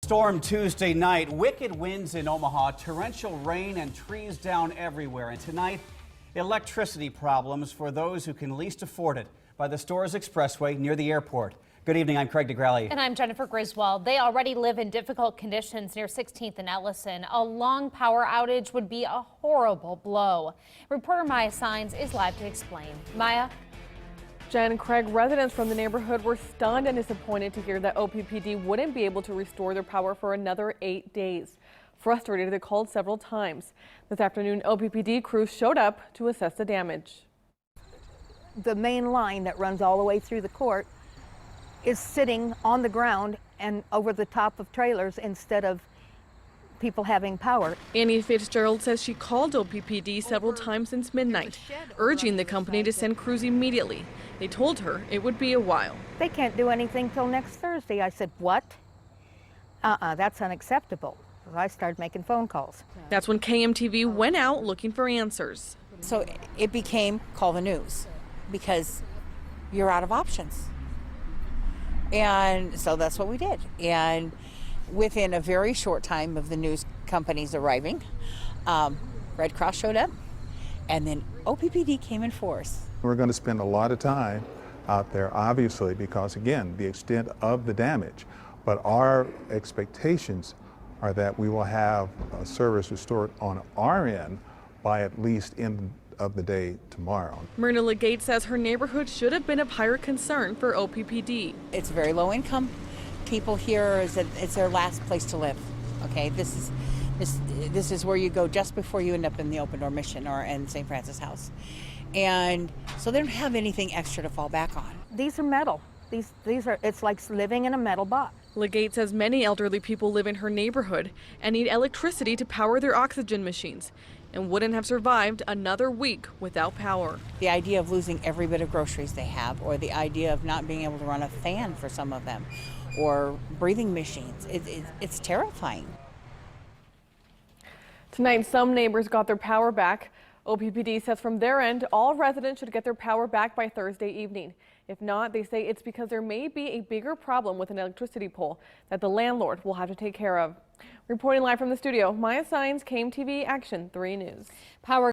Storm Tuesday night, wicked winds in Omaha, torrential rain and trees down everywhere. And tonight, electricity problems for those who can least afford it by the Storrs Expressway near the airport. Good evening, I'm Craig DeGrally. And I'm Jennifer Griswold. They already live in difficult conditions near 16th and Ellison. A long power outage would be a horrible blow. Reporter Maya Signs is live to explain. Maya? Jen and Craig, residents from the neighborhood were stunned and disappointed to hear that OPPD wouldn't be able to restore their power for another 8 days. Frustrated, they called several times. This afternoon, OPPD crews showed up to assess the damage. The main line that runs all the way through the court is sitting on the ground and over the top of trailers instead of people having power. Annie Fitzgerald says she called OPPD several times since midnight, urging the company to send crews immediately. They told her it would be a while. They can't do anything till next Thursday. I said, what? That's unacceptable. So I started making phone calls. That's when KMTV went out looking for answers. So it became call the news because you're out of options. And so that's what we did. And within a very short time of the news companies arriving, Red Cross showed up, and then OPPD came in force. We're going to spend a lot of time out there, obviously, because again, the extent of the damage, but our expectations are that we will have a service restored on our end by at least end of the day tomorrow. Myrna Legate says her neighborhood should have been of higher concern for OPPD. It's very low income. People here, it's their last place to live. Okay, this is where you go just before you end up in the Open Door Mission or in St. Francis House, and so they don't have anything extra to fall back on. These are metal. These are. It's like living in a metal box. Legate says many elderly people live in her neighborhood and need electricity to power their oxygen machines, and wouldn't have survived another week without power. The idea of losing every bit of groceries they have, or the idea of not being able to run a fan for some of them, or breathing machines, it's terrifying. Tonight, some neighbors got their power back. OPPD says from their end, all residents should get their power back by Thursday evening. If not, they say it's because there may be a bigger problem with an electricity pole that the landlord will have to take care of. Reporting live from the studio, Maya Signs, KMTV Action 3 News. Power